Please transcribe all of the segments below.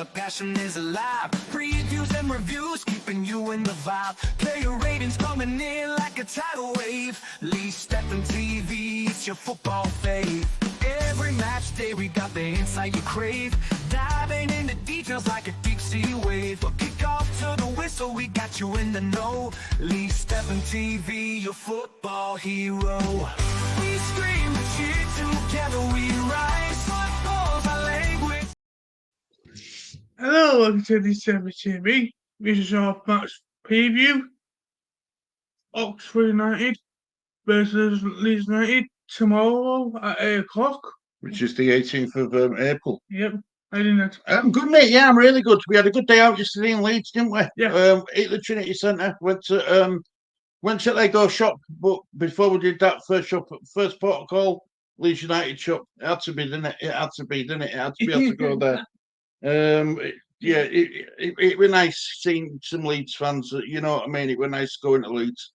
the passion is alive. Previews and reviews, keeping you in the vibe. Player ratings coming in like a tidal wave. Leeds Stephen TV, it's your football fave. Every match day we got the insight you crave. Diving into details like a deep sea wave. But kick off to the whistle, we got you in the know. Leeds Stephen TV, your football hero. We scream and cheer together, we rise. Football's our language. Hello, welcome to the 7 TV. This is our match preview. Oxford United versus Leeds United tomorrow at 8 o'clock. Which is the 18th of April. Yep. I didn't know. I'm good, mate. Yeah, I'm really good. We had a good day out yesterday in Leeds, didn't we? Yeah. At the Trinity Centre. Went to Lego shop, but before we did that, first protocol, Leeds United shop. It had to be, didn't it? It had to be, didn't it? It had to go there. It was nice seeing some Leeds fans. You know what I mean? It was nice going to Leeds,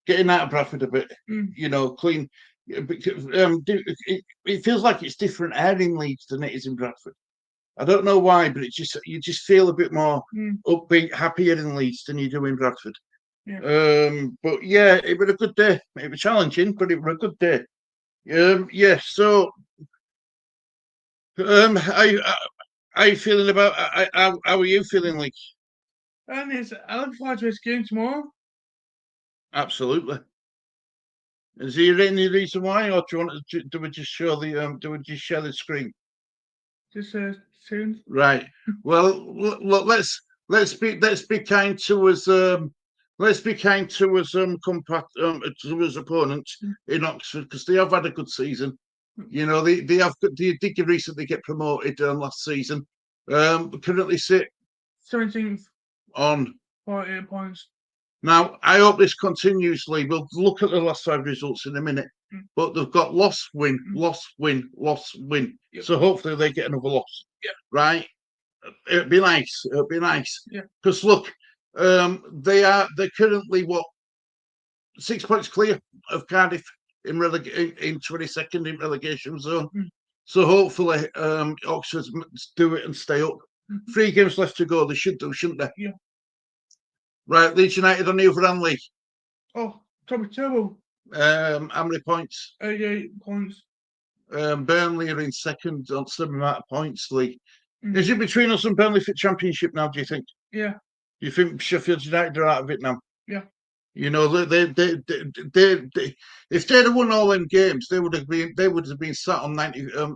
getting out of Bradford a bit. You know, clean. It feels like it's different air in Leeds than it is in Bradford. I don't know why, but you just feel a bit more upbeat, happier in Leeds than you do in Bradford. Yeah. But yeah, it was a good day. It was challenging, but it was a good day. Yeah. So, how you feeling about? How are you feeling, like? And I look forward to this game tomorrow. Absolutely. Is there any reason why, or do we just show the do we just share the screen? Just soon. Right. Well, look, let's be kind to us. Let's be kind to us to his opponents in Oxford, because they have had a good season. You know, they did recently get promoted last season. Currently sit 17th on 48 points. Now, I hope this continuously. We'll look at the last 5 results in a minute, but they've got loss, win, loss, win, loss, win. Yep. So hopefully they get another loss. Yeah. Right. It'd be nice. Yeah. Because look, they're currently 6 points clear of Cardiff in 22nd in relegation zone. So hopefully Oxford do it and stay up. 3 games left to go. They should do, shouldn't they? Yeah. Right, Leeds United on the other hand, Lee. Oh, trouble. How many points? 88 points. Burnley are in second on some amount of points, Lee. Is it between us and Burnley for championship now, do you think? Yeah. Do you think Sheffield United are out of it now? Yeah. You know, they if they'd have won all them games, they would have been sat on 92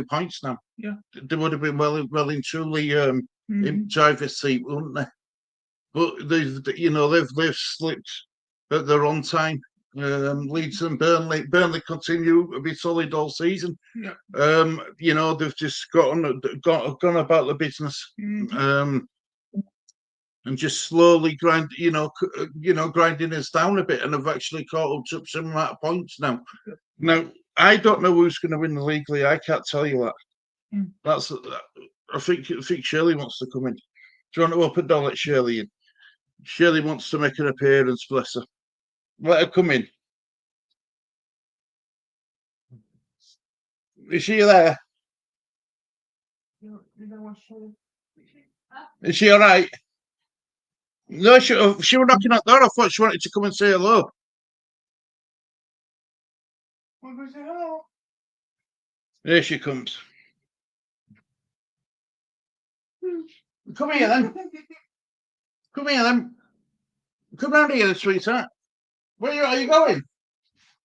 points now. Yeah. They would have been well and truly in driver's seat, wouldn't they? But they've slipped at their own time. Leeds and Burnley continue to be solid all season. Yeah. You know, they've just gone about the business. And just slowly grinding us down a bit, and have actually caught up to some amount of points now. Now, I don't know who's going to win the league. I can't tell you that. I think Shirley wants to come in. Do you want to open door? Let Shirley in. Shirley wants to make an appearance. Bless her. Let her come in. Is she there? Is she all right? No, she was knocking at the door. I thought she wanted to come and say hello. Hello. There she comes. Come here then. Come here then. Come round here, sweetheart. Where are you going?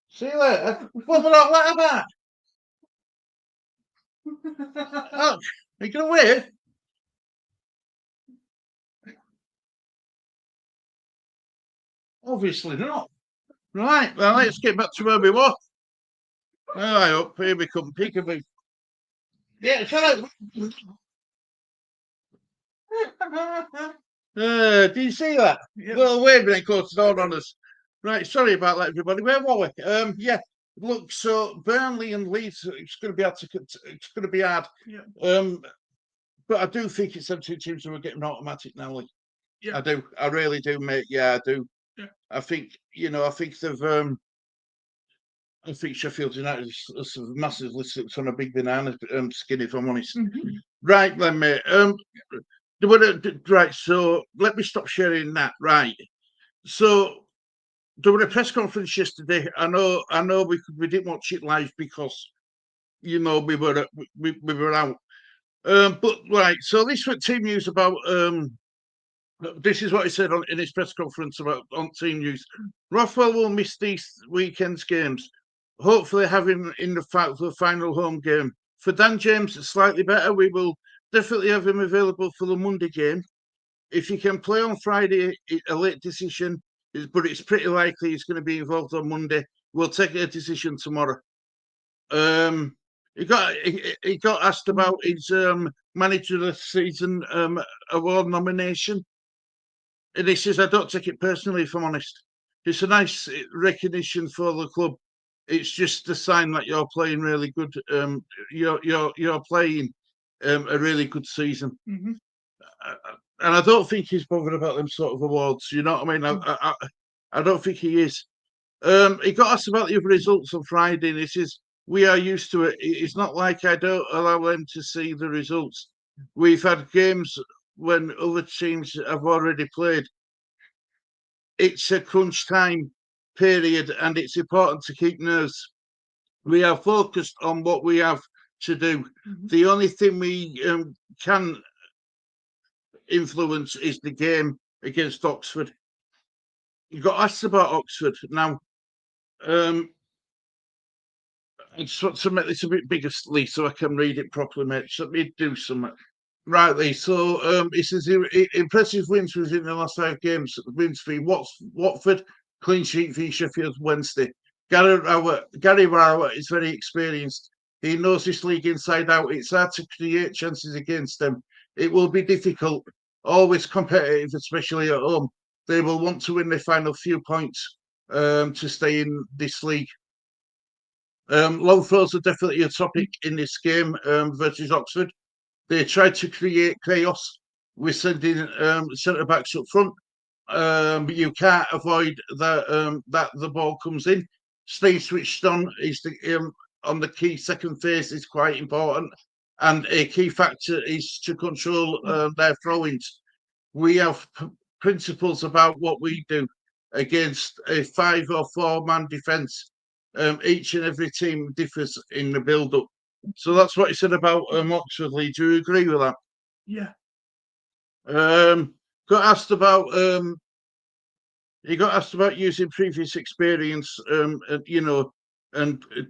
See you later. What about let her back? Oh, are you going to wait? Obviously not. Right, well, let's get back to where we were. All right, up here we come. Peekaboo. Yeah, shut up. Did you see that? Yep. Little wave when it closed the door on us. Right, sorry about that, everybody. Where were we? Yeah. Look, so Burnley and Leeds, it's going to be hard. Yeah. But I do think it's 17 teams who are getting automatic now. Like, Yeah. I do. I really do, mate. Yeah, I do. Yeah. I think they've I think Sheffield United is massively slipped on a big banana skin, if I'm honest. Right then, mate. Right, so let me stop sharing that. Right. So there was a press conference yesterday. I know we didn't watch it live because we were out. But right, so this was team news about this is what he said in his press conference on team news. Rothwell will miss these weekend's games, hopefully having in the final home game. For Dan James, it's slightly better. We will definitely have him available for the Monday game. If he can play on Friday, a late decision, but it's pretty likely he's going to be involved on Monday. We'll take a decision tomorrow. He got asked about his manager of the season award nomination, and he says, "I don't take it personally, if I'm honest. It's a nice recognition for the club. It's just a sign that you're playing really good. You're playing a really good season." Mm-hmm. And I don't think he's bothered about them sort of awards. You know what I mean? I don't think he is. He got asked about the results on Friday, and he says, "We are used to it. It's not like I don't allow them to see the results. We've had games when other teams have already played. It's a crunch time period, and it's important to keep nerves. We are focused on what we have to do. Mm-hmm. The only thing we can influence is the game against Oxford." You got asked about Oxford. Now, I just want to make this a bit bigger, Lee, so I can read it properly, mate. So let me do something. Right, Lee. So it says impressive wins within the last 5 games. Wins for Watford, clean sheet for Sheffield Wednesday. Gary Rowett is very experienced. He knows this league inside out. It's hard to create chances against them. It will be difficult, always competitive, especially at home. They will want to win their final few points to stay in this league. Low throws are definitely a topic in this game versus Oxford. They tried to create chaos with sending centre backs up front. But you can't avoid that the ball comes in. Staying switched on on the key second phase is quite important, and a key factor is to control their throw-ins. We have principles about what we do against a 5 or 4 man defence. Each and every team differs in the build-up. So that's what he said about Oxford Leeds. Do you agree with that? Yeah. Got asked about he got asked about using previous experience, and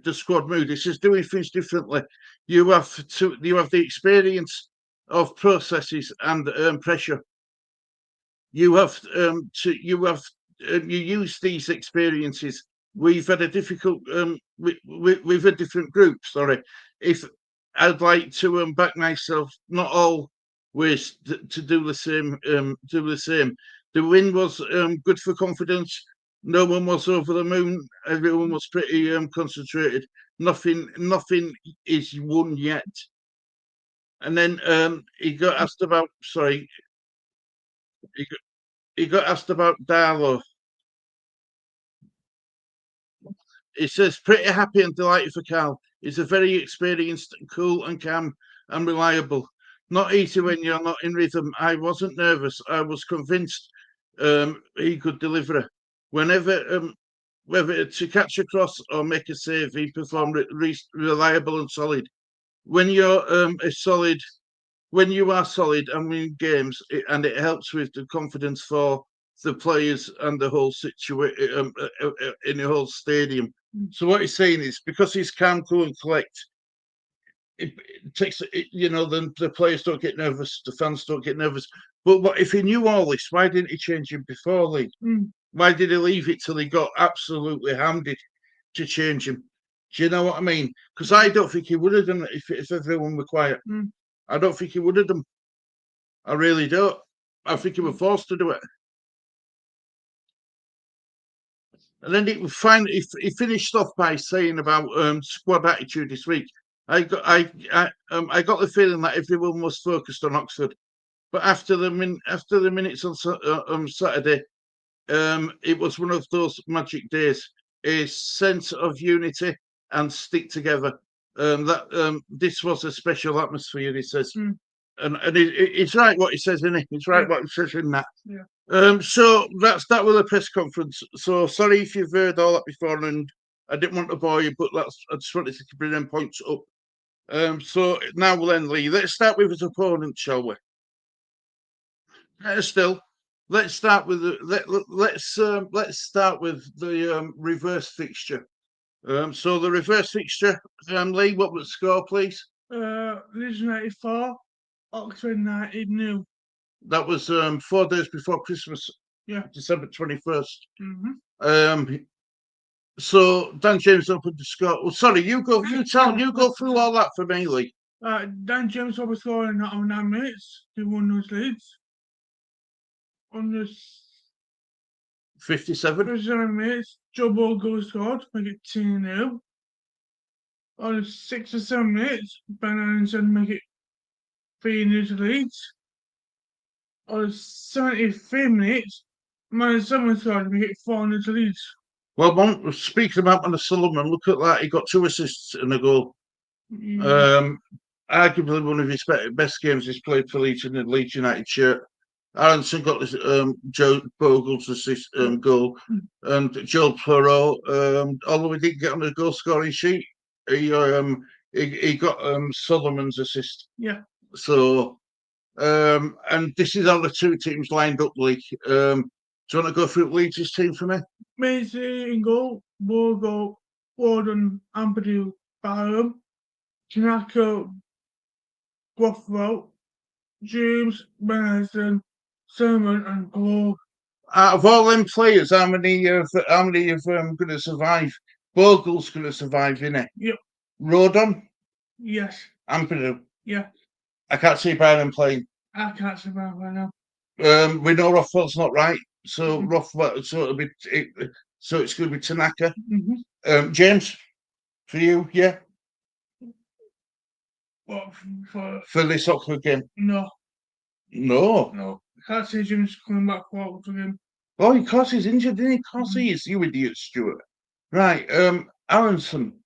the squad mood. He says doing things differently. You have the experience of processes and pressure. You use these experiences. We've had a difficult we've had different groups. Sorry, if I'd like to back myself, not always to do the same. The win was good for confidence. No one was over the moon. Everyone was pretty concentrated. Nothing is won yet. And then he got asked about. Sorry, he got asked about Darlow. He says, pretty happy and delighted for Carl. He's a very experienced, cool and calm and reliable. Not easy when you're not in rhythm. I wasn't nervous. I was convinced he could deliver. Whether to catch a cross or make a save, he performed reliable and solid. When you're when you are solid and win games, and it helps with the confidence for the players and the whole situation in the whole stadium. So what he's saying is because he's calm, cool, and collect, it takes the players don't get nervous, the fans don't get nervous. But if he knew all this, why didn't he change him before, Lee? Why did he leave it till he got absolutely handed to change him? Do you know what I mean? Because I don't think he would have done it if everyone were quiet. I don't think he would have done. I really don't. I think he was forced to do it. And then he finished off by saying about squad attitude this week. I got the feeling that everyone was focused on Oxford, but after the minutes on Saturday, it was one of those magic days. a sense of unity and stick together. This was a special atmosphere, he says. And it's right what he says, isn't it? It's right what he says in that. So that was a press conference. So sorry if you've heard all that before, and I didn't want to bore you, but I just wanted to bring them points up. So now we'll end, Lee. Let's start with his opponent, shall we? Still, let's start with let's start with the reverse fixture. So the reverse fixture, Lee, what was the score, please? Leeds 94, Oxford and Leeds new. That was 4 days before Christmas. Yeah. December 21st. So Dan James opened the score. Well, sorry, you go through all that for me, Lee. Dan James was scoring on 9 minutes to win those leads. On the 57 minutes, Joe Bogle scored, make it 2-0. On the 6 or 7 minutes, Ben Anderson make it 3-0 to Leeds. On the 73 minutes, Man Summer scored, make it 4-0 to Leeds. Well, speaking about Manor Solomon, look at that. He got 2 assists and a goal. Arguably one of his best games he's played for Leeds in the Leeds United shirt. Aronson got this Joe Bogle's assist goal, and Joel Perrault, although he didn't get on the goal scoring sheet, he got Solomon's assist. Yeah. So, and this is how the two teams lined up, Lee. Do you want to go through Leeds' team for me? Macy in goal, Bogle, Warden, Ampadu, Barham, Tanaka, Guathrow, James, Benson, Sermon, and Glow. Out of all them players, how many of them going to survive? Bogle's going to survive, innit? Yep. Rodon? Yes. Ampadu? Yeah. I can't see Byron playing. I can't see Byron right now. We know Rothwell's not right, so Rothwell. So it's going to be Tanaka. James, for you, yeah. What for this Oxford game? No. No. I can't see James coming back for Oxford game. Oh, of course he's injured, isn't he? Of course he is. You idiot, Stuart. Right. Aronson.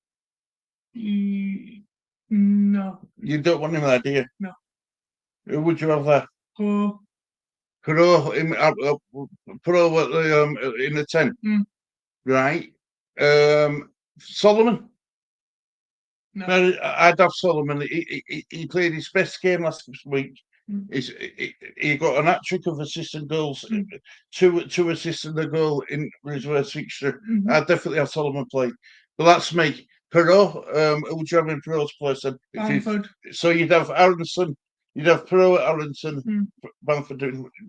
No. You don't want him there, do you? No. Who would you have there? Perrault in the 10. Right. Solomon. No. I'd have Solomon. He played his best game last week. He got an hat trick of assists and goals, two assists and a goal in reverse fixture. I'd definitely have Solomon play. But that's me. Perrault, who would you have in Perrault's place then? So you'd have Aronson, you'd have Perrault, Aronson, Bamford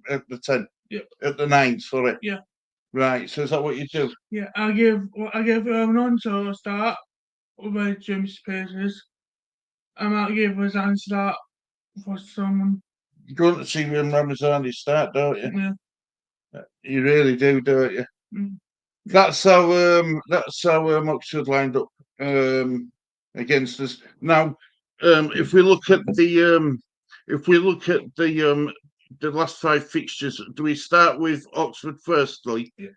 at the 10. Yep. At the 9, sorry. Yeah. Right, so is that what you do? Yeah, I give Alonso a start over James Paces. I might give Razan a start for someone. You want to see Ramazani start, don't you? Yeah. You really do, don't you? That's how Oxford lined up against us. Now, if we look at the last 5 fixtures, do we start with Oxford firstly? Yeah.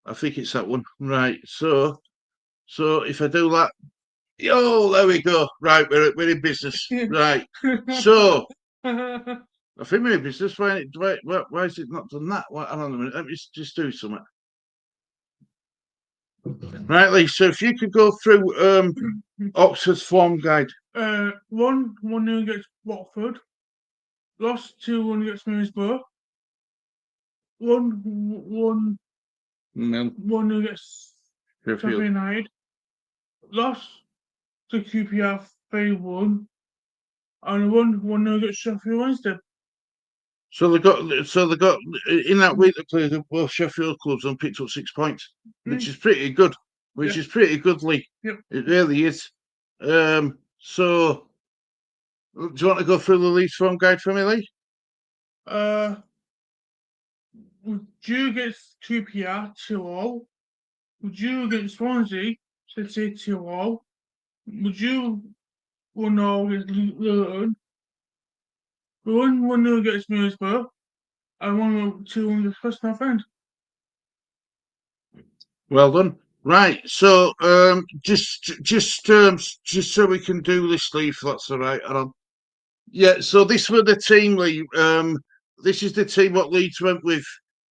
I think it's that one, right? So if I do that, there we go. Right, we're in business, right? So. I think we're in business. Why is it not done that? Hang on a minute. Let me just do something. Right, Lee. So if you could go through Oxford's form guide. 1-1 against Watford. Lost 2-1 against Middlesbrough. 1-1 against Sheffield United. Lost to QPR 3-1. And 1-1 against Sheffield Wednesday. So they got in that week they played both Sheffield clubs and picked up 6 points, which is pretty good. Is pretty good, Lee. Yep. It really is. So do you want to go through the Leeds form guide for me, Lee? Would you against QPR 2-0? Would you against Swansea City 2-0? Would you 1-0 against Luton? 1-1 against Middlesbrough, and 1-2 against West End. Well done. Right. So just so we can do this, Lee, if that's all right. Yeah. So this were the team, Lee. This is the team what Leeds went with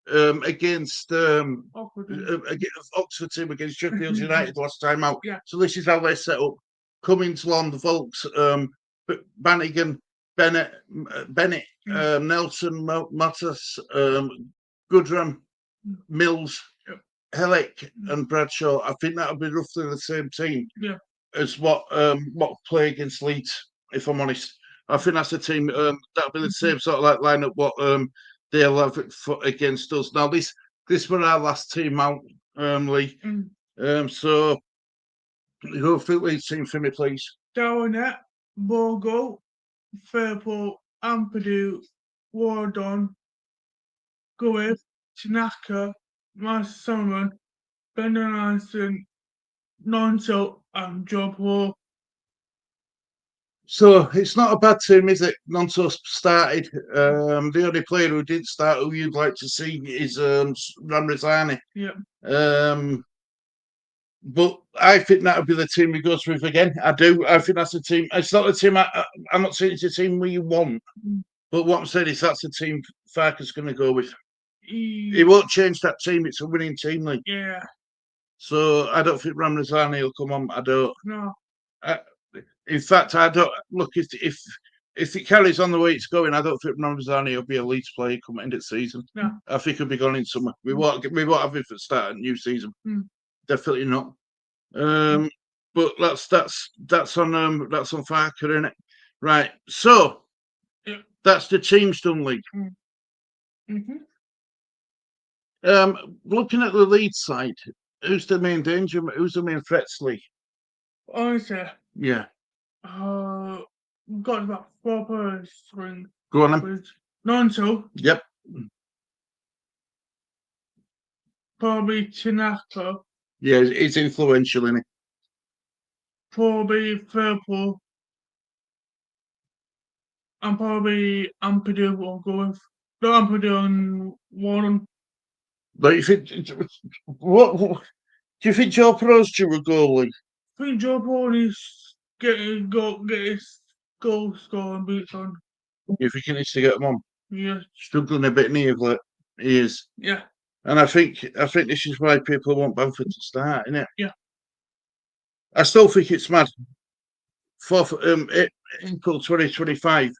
against against Oxford team against Sheffield United last time out. Yeah. So this is how they're set up. Cummins, Long, Volks, Bannigan, Bennett, Nelson, Mattis, Goodram, Mills, Hellick, and Bradshaw. I think that'll be roughly the same team as what play against Leeds. If I'm honest, I think that's the team. That'll be the same sort of like lineup what they'll have against us. Now this was our last team out, Lee. So go through Leeds team for me, please. Darwinette, Bogo, Fairport, Ampadu, Wardon, Guiv, Tanaka, Master Solomon, Brendan Anderson, Nonso, and Job Hall. So it's not a bad team, is it? Nonso started. The only player who didn't start, who you'd like to see, is Ramrazani. Yeah. But I think that would be the team we go with again. I do. I think that's the team. It's not the team. I'm not saying it's the team we want, but what I'm saying is that's the team Farker's going to go with. He won't change that team. It's a winning team, Lee. Yeah. So I don't think Ramrazani will come on. I don't. No. In fact, I don't look if it carries on the way it's going. I don't think Ramazani will be a Leeds player come end of the season. No. I think he'll be gone in summer. We won't have him for the start of the new season. Definitely not. But that's on Farker, isn't it? Right. So that's the teams done, Lee. Looking at the Leeds side, who's the main danger? Who's the main threats, Lee? Honestly. Yeah. We've got about 4 players. Go on then. Nonso. Yep. Probably Tanaka. Yeah, it's influential, isn't it? Probably Fairport. And probably Ampadu will go with. No, Ampadu and Warren. But you think what do you think Joe Pro's due a goal, Lee? I think Joe Paul needs get his goal scoring boots on. You think he needs to get them on? Yeah. Struggling a bit near late. He is. Yeah. And I think this is why people want Bamford to start, isn't it? Yeah. I still think it's mad. April 2025,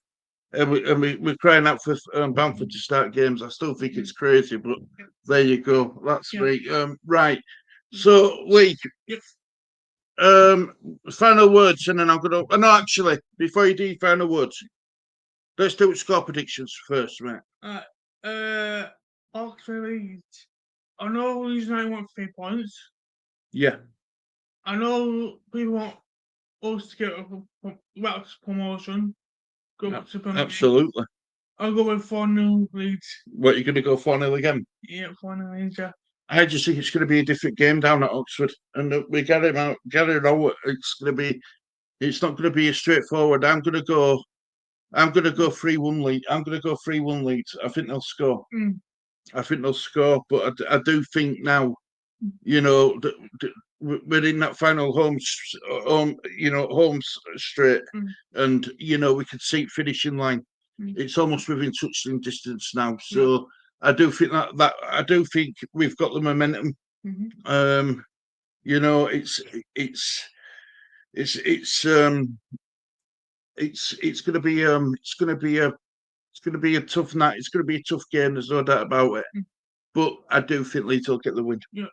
and we're crying out for Bamford to start games. I still think it's crazy, but there you go. That's me. Right. So, Lee, final words, and then I'm going to. No, actually, before you do final words, let's do score predictions first, mate. Oxford and Leeds. I know Leeds United want 3 points. Yeah. I know people want us to get back to promotion. Go back to Premier League. Absolutely. I'll go with 4-0 Leeds. What, you're going to go 4-0 again? Yeah, 4-0 Leeds, yeah. I just think it's going to be a different game down at Oxford, and we get it out. It's going to be. It's not going to be a straightforward. I'm going to go 3-1 Leeds. I'm going to go 3-1 Leeds. I think they'll score. I think they'll score, but I do think now, you know, we're in that final home straight, and you know we could see finishing line. It's almost within touching distance now. So I do think that I do think we've got the momentum. You know, it's going to be a tough night. It's going to be a tough game. There's no doubt about it. But I do think Leeds will get the win. Yeah.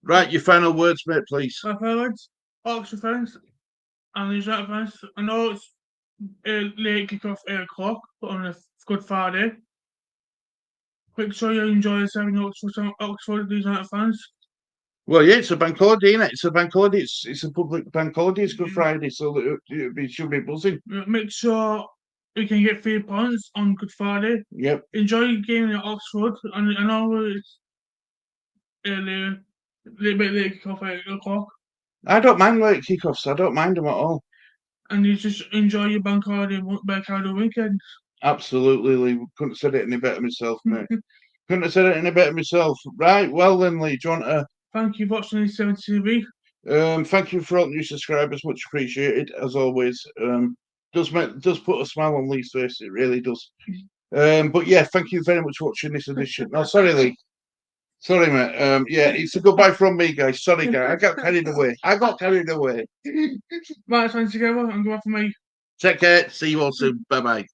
Right, your final words, mate, please. My final words, Oxford fans and Leeds United fans. I know it's late kick-off 8 o'clock, but on a Good Friday. Make sure you enjoy the 7 Oxford Leeds United fans. Well, yeah, it's a bank holiday, isn't it? It's a bank holiday. It's a public bank holiday. It's Good Friday, so it should be buzzing. Make sure you can get 3 points on Good Friday. Yep. Enjoy your game at Oxford, and I know it's earlier, a little bit late kick-off at 8 o'clock. I don't mind late kickoffs. I don't mind them at all. And you just enjoy your bank holiday weekend. Absolutely, Lee. Couldn't have said it any better myself, mate. Couldn't have said it any better myself. Right, well then, Lee, do you want to Thank you for watching this TV. Thank you for all new subscribers, much appreciated as always. Does put a smile on Lee's face, it really does. But yeah, thank you very much for watching this edition. No, sorry, Lee. Sorry, mate. Yeah, it's a goodbye from me, guys. Sorry, guys. I got carried away. Right, thanks together and goodbye for me. Take care. See you all soon. Bye bye.